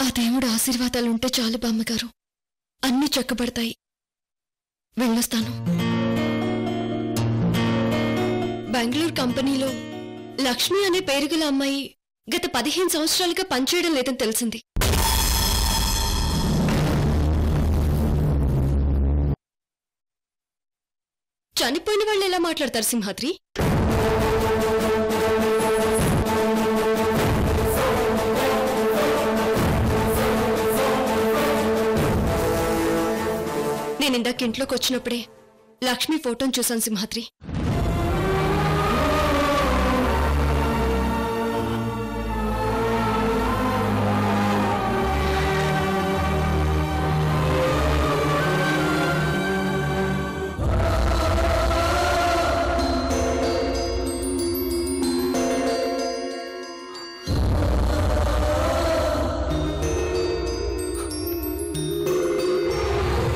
ఆ దేవుడి ఆశీర్వాదాలుంటే చాలు బామ్మగారు, అన్నీ చక్కబడతాయి. వెళ్ళొస్తాను. బెంగళూరు కంపెనీలో లక్ష్మి అనే పేరుగల అమ్మాయి గత 15 సంవత్సరాలుగా పనిచేయడం లేదని తెలిసింది. చనిపోయిన వాళ్ళు ఎలా మాట్లాడతారు సింహాద్రి? నేను ఇందాక ఇంట్లోకి వచ్చినప్పుడే లక్ష్మి ఫోటోను చూశాను సింహాద్రి.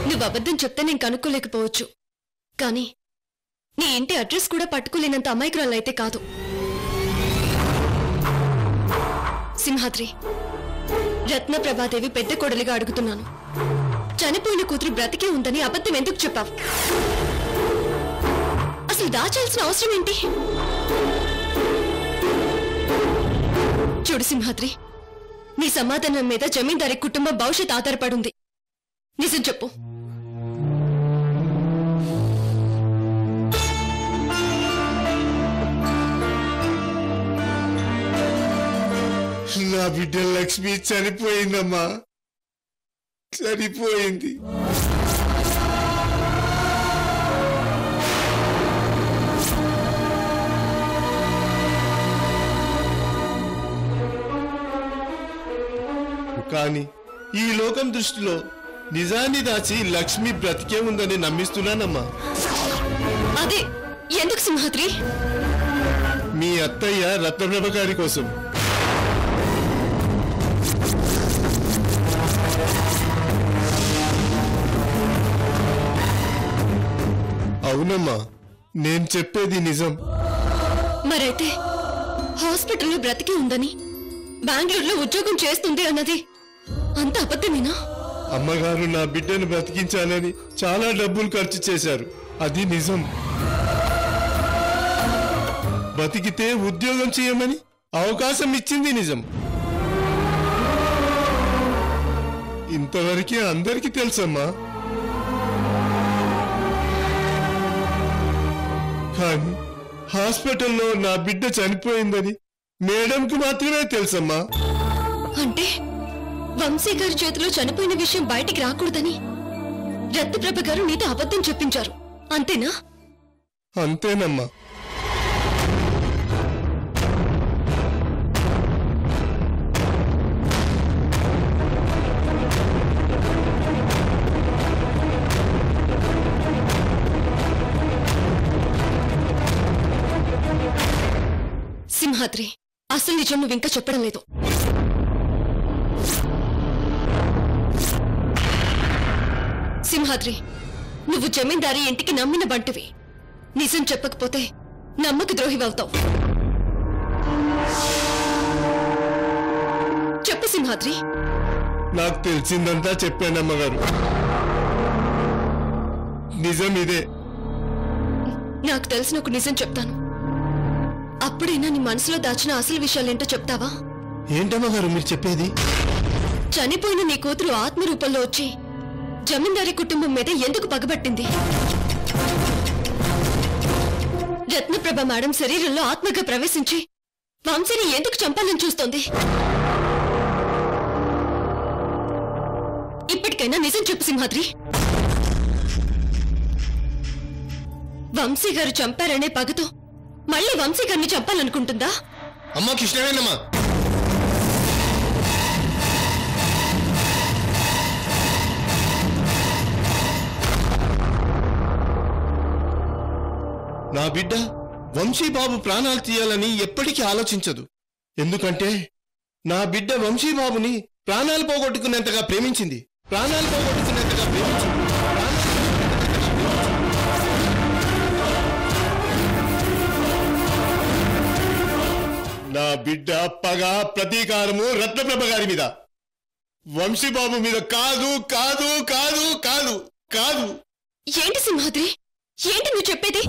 నువ్వు అబద్ధం చెప్తే నేను కనుక్కోలేకపోవచ్చు, కానీ నీ ఇంటి అడ్రస్ కూడా పట్టుకోలేనంత అమాయకురాలైతే కాదు. సింహాద్రి, రత్నప్రభాదేవి పెద్ద కోడలిగా అడుగుతున్నాను. చనిపోయిన కూతురు బ్రతికే ఉందని అబద్ధం ఎందుకు చెప్పావు? అసలు దాచాల్సిన అవసరం ఏంటి? చూడు సింహాద్రి, నీ సమాధానం మీద జమీందారి కుటుంబం భవిష్యత్ ఆధారపడుంది. నిజం చెప్పు. నా బిడ్డ లక్ష్మి చనిపోయిందమ్మా, చనిపోయింది. కానీ ఈ లోకం దృష్టిలో నిజాన్ని దాచి లక్ష్మి బ్రతికే ఉందని నమ్మిస్తున్నానమ్మా. అదే ఎందుకు సింహాద్రి? మీ అత్తయ్య రత్నప్రభ గారి కోసం. అవునమ్మా, నేను చెప్పేది నిజం. మరైతే హాస్పిటల్లో బ్రతికి ఉందని, బెంగళూరులో ఉద్యోగం చేస్తుంది అన్నది అంత అబద్ధమేనా? అమ్మగారు నా బిడ్డను బ్రతికించాలని చాలా డబ్బులు ఖర్చు చేశారు, అది నిజం. బతికితే ఉద్యోగం చేయమని అవకాశం ఇచ్చింది నిజం. ఇంతవరకే అందరికీ తెలుసమ్మా. కానీ హాస్పిటల్లో నా బిడ్డ చనిపోయిందని మేడంకి మాత్రమే తెలుసమ్మా. అంటే వంశీ గారి చేతిలో చనిపోయిన విషయం బయటికి రాకూడదని రత్నప్రభ గారు నీతో అబద్ధం చెప్పించారు, అంతేనా? అంతేనమ్మా. సింహాద్రి, అసలు నిజం నువ్వు ఇంకా చెప్పడం లేదు. సింహాద్రి, నువ్వు జమీందారి ఇంటికి నమ్మిన బంటివి. నిజం చెప్పకపోతే నమ్మక ద్రోహివవుతావు. చెప్పు సింహాద్రి. నాకు తెలిసిందంతా చెప్పానమ్మగారు, నిజం ఇదే. నాకు తెలిసిన ఒక నిజం చెప్తాను, అప్పుడైనా నీ మనసులో దాచిన అసలు విషయాలేంటో చెప్తావా? ఏంటమ్మగారు మీరు చెప్పేది? చనిపోయిన నీ కూతురు ఆత్మరూపంలో వచ్చి జమీందారీ కుటుంబం మీద ఎందుకు పగబట్టింది? రత్నప్రభ మేడం శరీరంలో ఆత్మగా ప్రవేశించి వంశీని ఎందుకు చంపాలని చూస్తోంది? ఇప్పటికైనా నిజం చెప్పు సింహాద్రి. వంశీ గారు చంపారనే పగతో మళ్ళీ వంశీ గారిని చంపాలనుకుంటుందా? అమ్మా కృష్ణవేనమ్మా, నా బిడ్డ వంశీబాబు ప్రాణాలు తీయాలని ఎప్పటికీ ఆలోచించదు. ఎందుకంటే నా బిడ్డ వంశీబాబుని ప్రాణాలు పోగొట్టుకునేంతగా ప్రేమించింది. నా బిడ్డ పగ ప్రతీకారము రత్నప్రభ గారి మీద. వంశీబాబు మీద కాదు కాదు కాదు కాదు కాదు. ఏంటి సింహాద్రి, ఏంటి నువ్వు చెప్పేది?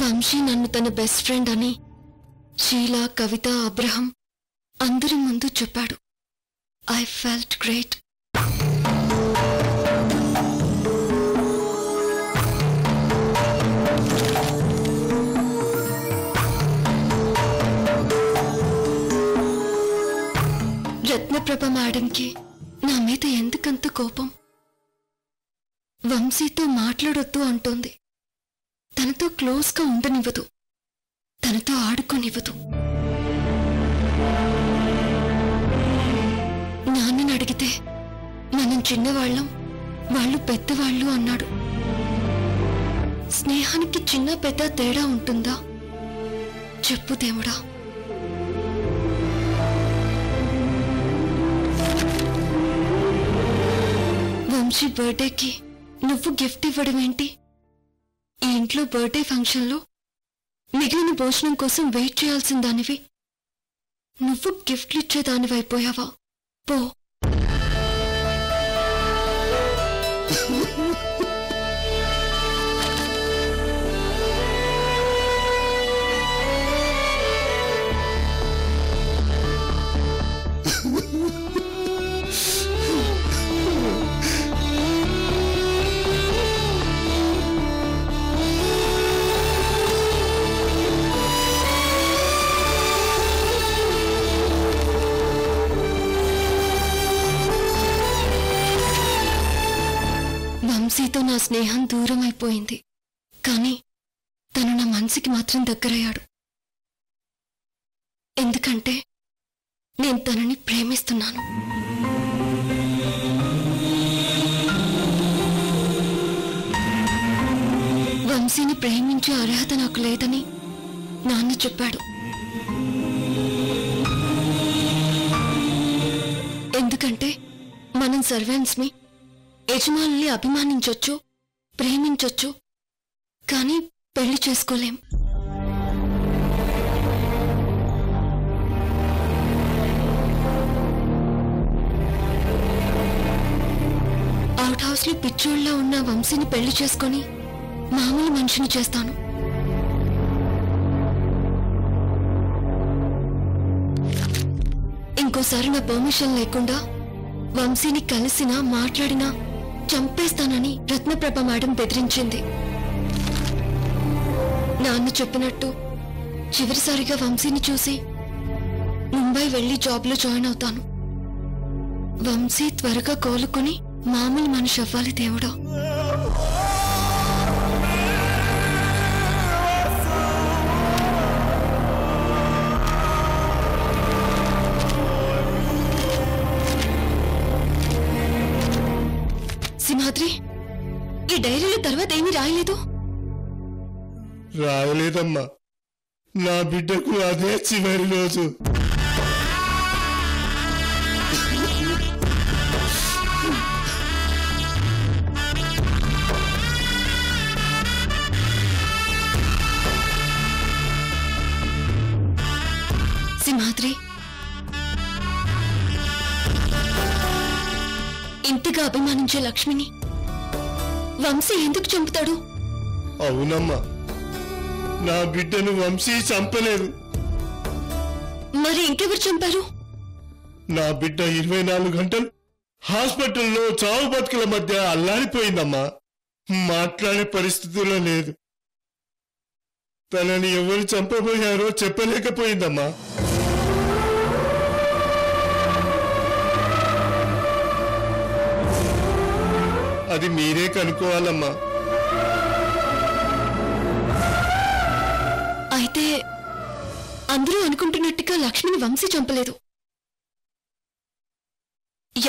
వంశీ నన్ను తన బెస్ట్ ఫ్రెండ్ అని షీలా, కవిత, అబ్రహం అందరి ముందు చెప్పాడు. I felt great. రత్నప్రభ మేడంకి నా మీద ఎందుకంత కోపం? వంశీతో మాట్లాడొద్దు అంటోంది. తనతో క్లోజ్గా ఉండనివ్వదు, తనతో ఆడుకోనివ్వదు. నాన్నని అడిగితే మనం చిన్నవాళ్ళం, వాళ్ళు పెద్దవాళ్ళు అన్నాడు. స్నేహానికి చిన్న పెద్ద తేడా ఉంటుందా? చెప్పు దేవుడా. వంశీ బర్త్డేకి నువ్వు గిఫ్ట్ ఇవ్వడం ఏంటి? ఈ ఇంట్లో బర్త్డే ఫంక్షన్లో మిగిలిన భోజనం కోసం వెయిట్ చేయాల్సిన దానివి నువ్వు గిఫ్ట్లు ఇచ్చేదానివైపోయావా? పో. వంశీతో నా స్నేహం దూరం అయిపోయింది, కానీ తను నా మనసుకి మాత్రం దగ్గరయ్యాడు. ఎందుకంటే నేను తనని ప్రేమిస్తున్నాను. వంశీని ప్రేమించే అర్హత నాకు లేదని నాన్న చెప్పాడు. ఎందుకంటే మనం సర్వెంట్స్ని, యజమానుల్ని అభిమానించొచ్చు, ప్రేమించొచ్చు, కానీ పెళ్లి చేసుకోలేం. అవుట్ హౌస్ లో పిచ్చోళ్ళ ఉన్న వంశీని పెళ్లి చేసుకొని మామూలు మనిషిని చేస్తాను. ఇంకోసారి నా పర్మిషన్ లేకుండా వంశీని కలిసినా మాట్లాడినా చంపేస్తానని రత్నప్రభ మేడం బెదిరించింది. నాన్న చెప్పినట్టు చివరిసారిగా వంశీని చూసి ముంబై వెళ్లి జాబ్లో జాయిన్ అవుతాను. వంశీ త్వరగా కోలుకుని మామూలు మనిషి అవ్వాలి దేవుడా. సింహాద్రి, ఈ డైరీలో తర్వాత ఏమీ రాయలేదు? రాయలేదమ్మా, నా బిడ్డకు అదే చివరి రోజు. సింహాద్రి, ఇంతగా అభిమానించే లక్ష్మిని వంశీ ఎందుకు చంపుతాడు? అవునమ్మా, నా బిడ్డను వంశీ చంపలేదు. మరి ఇంకెవరు చంపారు? నా బిడ్డ 24 గంటలు హాస్పిటల్లో చావు బతుకుల మధ్య అల్లాడిపోయిందమ్మా. మాట్లాడే పరిస్థితుల్లో లేదు. తనని ఎవరు చంపబోయారో చెప్పలేకపోయిందమ్మా. అది మీరే కనుక్కోవాలమ్మా. అయితే అందరూ అనుకుంటున్నట్టుగా లక్ష్మిని వంశీ చంపలేదు.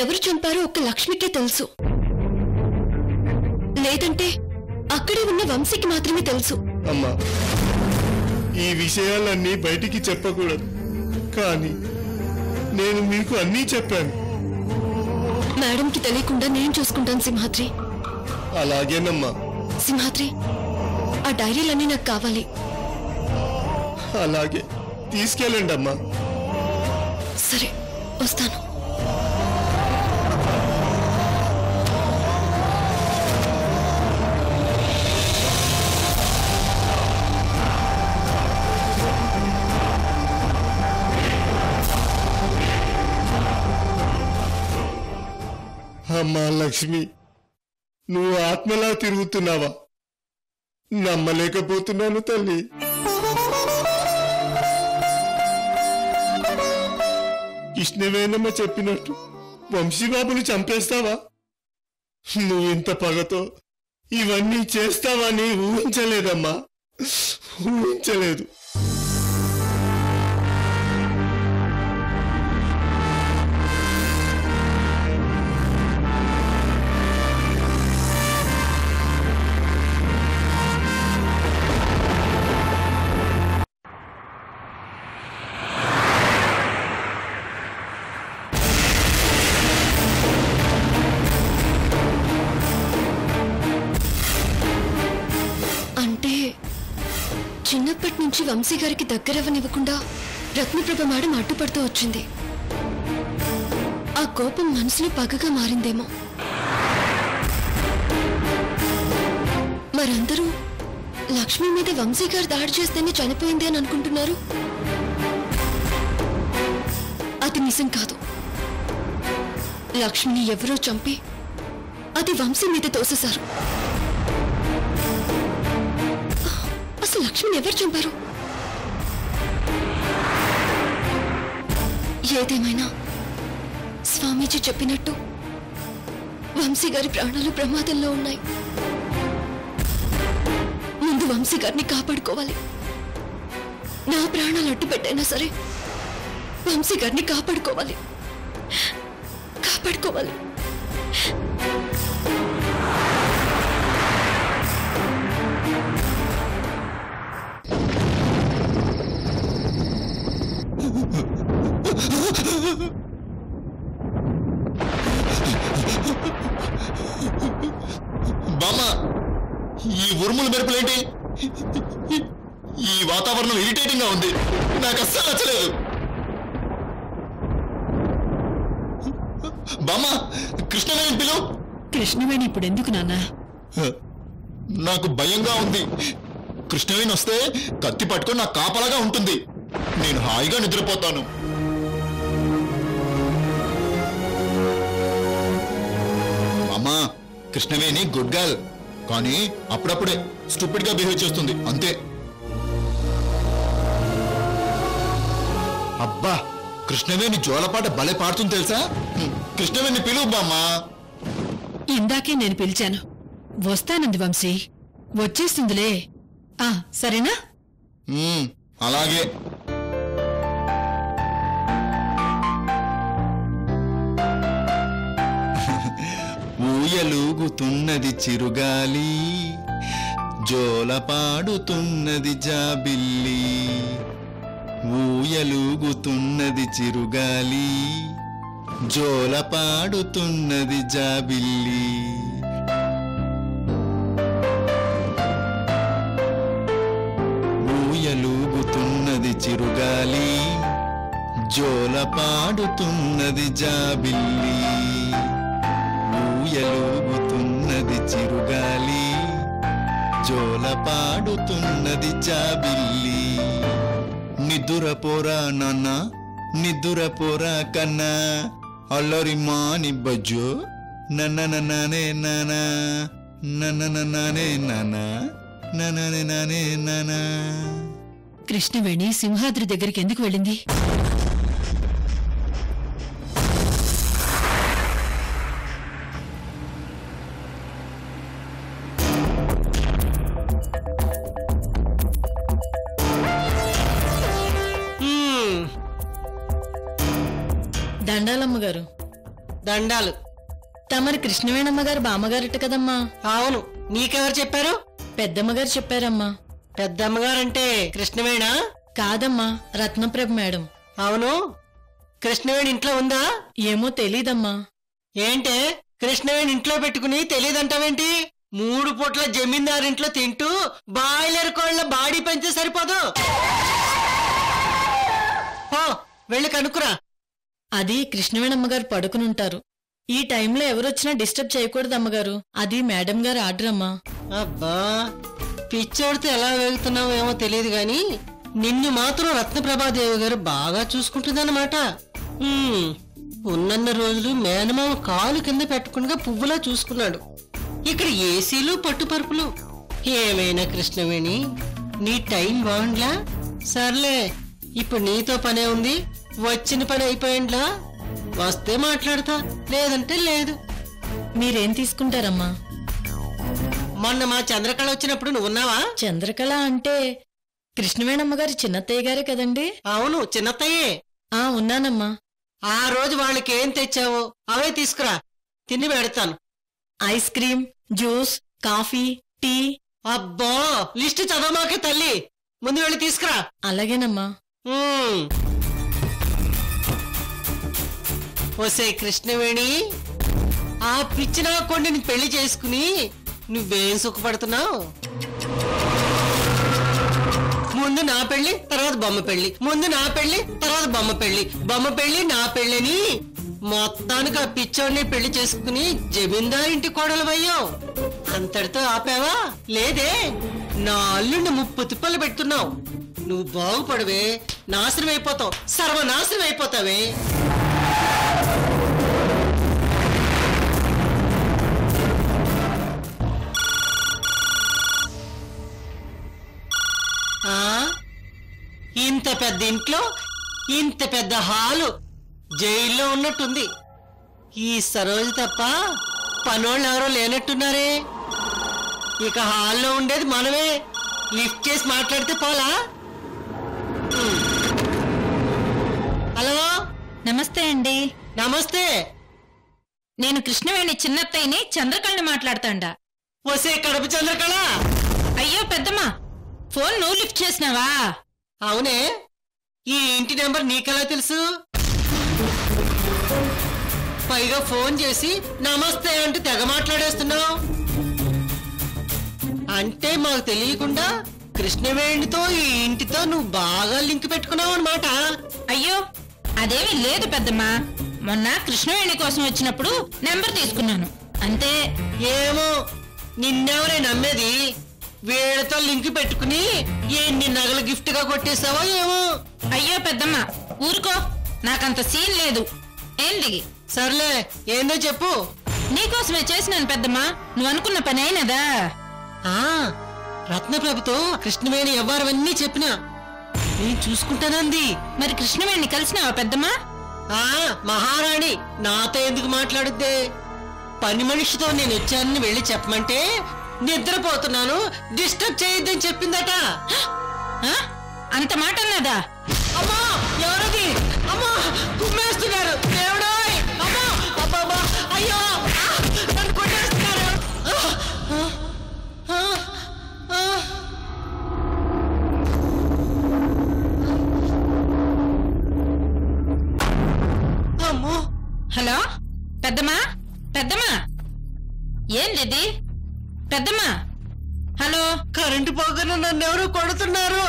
ఎవరు చంపారో ఒక్క లక్ష్మికే తెలుసు. లేదంటే అక్కడే ఉన్న వంశీకి మాత్రమే తెలుసు. అమ్మా, ఈ విషయాలన్నీ బయటికి చెప్పకూడదు, కానీ నేను మీకు అన్నీ చెప్పాను. మేడంకి తెలియకుండా నేను చూసుకుంటాను సింహాద్రి. అలాగేనమ్మా. సింహాద్రి, ఆ డైరీలన్నీ నాకు కావాలి. అలాగే, తీసుకెళ్ళండి అమ్మా. సరే, వస్తాను. అమ్మా లక్ష్మి, నువ్వు ఆత్మలా తిరుగుతున్నావా? నమ్మలేకపోతున్నాను తల్లి. కృష్ణవేణమ్మ చెప్పినట్టు వంశీబాబుని చంపేస్తావా? నువ్వు ఇంత పగతో ఇవన్నీ చేస్తావని ఊహించలేదమ్మా, ఊహించలేదు. చిన్నప్పటి నుంచి వంశీ గారికి దగ్గరవ్వనివ్వకుండా రత్నప్రభ మేడం అడ్డుపడుతూ వచ్చింది. ఆ కోపం మనసులో పగగా మారిందేమో. మరందరూ లక్ష్మి మీద వంశీ గారు దాడి చేస్తేనే చనిపోయింది అని అనుకుంటున్నారు. అది నిజం కాదు. లక్ష్మిని ఎవరో చంపి అది వంశీ మీద తోసేశారు. అసలు లక్ష్మిని ఎవరు చంపారు? ఏదేమైనా స్వామీజీ చెప్పినట్టు వంశీ గారి ప్రాణాలు ప్రమాదంలో ఉన్నాయి. ముందు వంశీ గారిని కాపాడుకోవాలి. నా ప్రాణాలు అడ్డు పెట్టైనా సరే వంశీ గారిని కాపాడుకోవాలి. బామ్మ, ఈ ఉరుముల మెరుపులేంటి? ఈ వాతావరణం ఇరిటేటింగ్ గా ఉంది. నాకు అస్సలు నచ్చలేదు. బామ్మ, కృష్ణవేణి పిలు. కృష్ణవేణి ఇప్పుడు ఎందుకు నాన్న? నాకు భయంగా ఉంది. కృష్ణవేణి వస్తే కత్తి పట్టుకొని నాకు కాపలాగా ఉంటుంది. నేను హాయిగా నిద్రపోతాను. అమ్మా, కృష్ణవేణి గుడ్ గర్ల్, కానీ అప్పుడప్పుడే స్టూపిడ్ గా బిహేవ్ చేస్తుంది, అంతే. అబ్బా, కృష్ణవేణి జోలపాట భలే పాడుతుంది తెలుసా? కృష్ణవేణి పిలువు బామ్మా. ఇందాకే నేను పిలిచాను. వస్తానంది వంశీ. వచ్చేస్తుందిలే. సరేనా? అలాగే. ఊయలూగుతున్నది చిరుగాలి, జోల పాడుతున్నది జాబిల్లి. ఊయలూగుతున్నది చిరుగాలి, జోల పాడుతున్నది జాబిల్లి. ఊయలూగుతున్నది చిరుగాలి, జోల పాడుతున్నది జాబిల్లి. ఊయలూగుతున్నది చిరుగాలి, జోల పాడుతున్నది జాబిల్లి నిద్దురపోరా నాన్న నిద్దురపోరా కన్నా అల్లరి మాని బజ్జో నన్న నన్నే నానా నన్న నన్నే నానా నన్నే నానే నానా. కృష్ణవేణి సింహాద్రి దగ్గరికి ఎందుకు వెళ్ళింది? దండాలమ్మ గారు. దండాలు. తమరి కృష్ణవేణమ్మ గారు బామ్మగారట కదమ్మా? అవును. నీకెవరు చెప్పారు? పెద్దమ్మగారు చెప్పారమ్మా. పెద్దమ్మగారంటే కృష్ణవేణా? కాదమ్మా, రత్నప్రభ మేడం. అవును. కృష్ణవేణి ఇంట్లో ఉందా? ఏమో తెలీదమ్మా. ఏంటే కృష్ణవేణి ఇంట్లో పెట్టుకుని తెలీదంటావేంటి? 3 పూట్ల జమీందారింట్లో తింటూ బాయిలర్ కోళ్ల బాడీ పెంచే సరిపోదు. వెళ్ళి కనుక్కురా. అది కృష్ణవేణమ్మగారు పడుకునుంటారు. ఈ టైంలో ఎవరొచ్చినా డిస్టర్బ్ చేయకూడదు అమ్మగారు. అది మేడం గారు ఆర్డర్ అమ్మా. అబ్బా, పిచ్చోడితే ఎలా వేగుతున్నావో ఏమో తెలియదు గాని నిన్ను మాత్రం రత్నప్రభాదేవి గారు బాగా చూసుకుంటుందన్నమాట. ఉన్నన్న రోజులు మేనమామ కాలు కింద పెట్టకుండా పువ్వులా చూసుకున్నాడు. ఇక్కడ ఏసీలు పట్టుపరుపులు. ఏమైనా కృష్ణవేణి, నీ టైం బాగుండ్లా? సర్లే, ఇప్పుడు నీతో పనే ఉంది. వచ్చిన పని అయిపోయిండ్లా? వస్తే మాట్లాడతా, లేదంటే లేదు. మీరేం తీసుకుంటారమ్మా? మొన్న మా చంద్రకళ వచ్చినప్పుడు నువ్వున్నావా? చంద్రకళ అంటే కృష్ణవేణమ్మగారి చిన్నత్తయ్య గారే కదండి? అవును, చిన్నత్తయ్యే. ఉన్నానమ్మా. ఆ రోజు వాళ్ళకేం తెచ్చావో అవే తీసుకురా, తిని పెడతాను. Ice cream, juice, coffee, tea. అబ్బో, లిస్టు చదవమాకే తల్లి, ముందు వెళ్ళి తీసుకురా. అలాగేనమ్మా. ఓసే కృష్ణవేణి, ఆ పిచ్చిన కొండని పెళ్లి చేసుకుని నువ్వేం సుఖపడుతున్నావు? ముందు నా పెళ్లి, తర్వాత బొమ్మ పెళ్లి, ముందు నా పెళ్లి, తర్వాత బొమ్మ పెళ్లి, బొమ్మ పెళ్లి, నా పెళ్లిని మొత్తానికి ఆ పిచ్చోడిని పెళ్లి చేసుకుని జమీందారింటి కోడలవయ్యావు. అంతటితో ఆపావా? లేదే, నా అల్లుండి 30 తిప్పలు పెడుతున్నావు. నువ్వు బాగుపడవే, నాశనం అయిపోతావు, సర్వనాశనం అయిపోతావే. ఇంత పెద్ద ఇంట్లో ఇంత పెద్ద హాలు జైల్లో ఉన్నట్టుంది. ఈ సరోజు తప్ప పనోళ్ళు ఎవరో లేనట్టున్నారే. ఇక హాల్లో ఉండేది మనమే. లిఫ్ట్ చేసి మాట్లాడితే పోలా? హలో, నమస్తే అండి. నమస్తే. నేను కృష్ణవేణి చిన్నత్తయ్యని చంద్రకళని మాట్లాడతాండా. వసే కడప చంద్రకళ. అయ్యో పెద్దమ్మా, ఫోన్ నువ్వు లిఫ్ట్ చేసినావా? అవునే, ఈ ఇంటి నెంబర్ నీకెలా తెలుసు? పైగా ఫోన్ చేసి నమస్తే అంటూ తెగ మాట్లాడేస్తున్నావు. అంటే మాకు తెలియకుండా కృష్ణవేణితో ఈ ఇంటితో నువ్వు బాగా లింక్ పెట్టుకున్నావు అన్నమాట. అయ్యో అదేమీ లేదు పెద్దమ్మా, మొన్న కృష్ణవేణి కోసం వచ్చినప్పుడు నెంబర్ తీసుకున్నాను అంతే. ఏమో, నిన్నెవరే నమ్మేది? వీళ్ళతో లింక్ పెట్టుకుని ఎన్ని నగలు గిఫ్ట్ గా కొట్టేసావో ఏమో. అయ్యో పెద్దమ్మా ఊరుకో, నాకంత సీన్ లేదు. ఏంది? సర్లే, ఏందో చెప్పు. నీకోసమే చేసినాను పెద్దమ్మా, నువ్వు అనుకున్న పని అయినదా? రత్నప్రభతో కృష్ణవేణి ఎవ్వరవన్నీ చెప్పినా నేను చూసుకుంటానంది. మరి కృష్ణవేణిని కలిసినావా పెద్దమ్మా? మహారాణి నాతో ఎందుకు మాట్లాడుద్దే? పని మనిషితో నేను వచ్చానని వెళ్ళి చెప్పమంటే నిద్రపోతున్నాను, డిస్టర్బ్ చేయొద్దని చెప్పిందట. అంత మాట అన్నదా? అమ్మా, ఎవరది? అమ్మా, కుమ్మేస్తున్నారు. దేవుడోయ్, అమ్మా, అబ్బా, అయ్యో, నన్ను కొట్టేస్తున్నారు. అమ్మో. హలో పెద్దమ్మా, పెద్దమ్మా ఏంది పెద్దమ్మా? హలో, కరెంటు పోగానే నన్ను ఎవరు కొడుతున్నారు.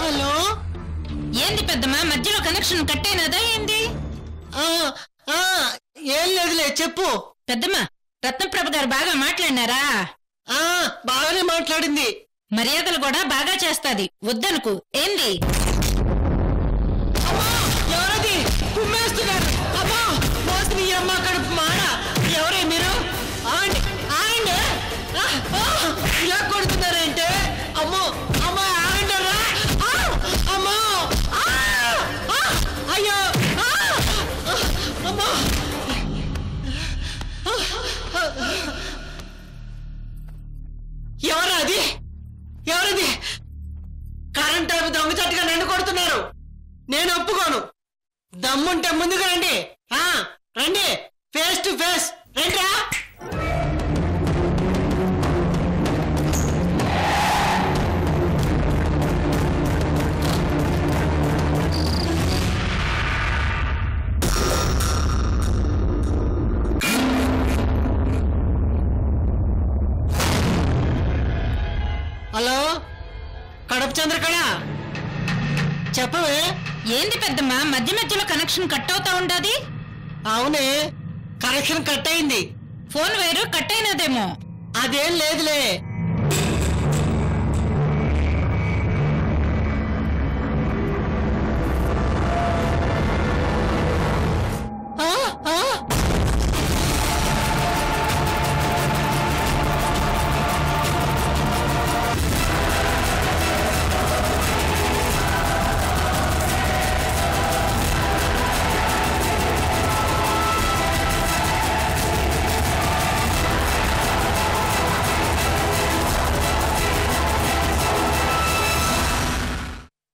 హలో, ఏంది పెద్దమ్మా, మధ్యలో కనెక్షన్ కట్ అయినదా ఏంది? చెప్పు. పెద్దమ్మ, రత్నప్రభ గారు బాగా మాట్లాడినారా? బాగానే మాట్లాడింది. మర్యాదలు కూడా బాగా చేస్తాది, వద్దనుకు. ఏంది? ఎవరది కుమ్మేస్తున్నారు? అమ్మా మోసి నీ అమ్మ కడుపు మాడ. ఎవరే మీరు? ఆగండి. ఇలా కొడుతున్నారంటే? అమ్మో అమ్మా ఆగండరా. అమ్మో అయ్యో అమ్మో. ఎవరది? కరెంట్ టైపు దొంగచాటుగా నన్ను కొడుతున్నారు. నేను ఒప్పుకోను. దమ్ముంటే ముందుగా రండి. రండి, ఫేస్ టు ఫేస్ రండిరా. హలో, కడప చంద్రకళ, చెప్పవే. ఏంది పెద్దమ్మా, మధ్య మధ్యలో కనెక్షన్ కట్ అవుతా ఉండాది? అవునే, కనెక్షన్ కట్ అయింది. ఫోన్ వైరు కట్ అయినదేమో. అదేం లేదులే,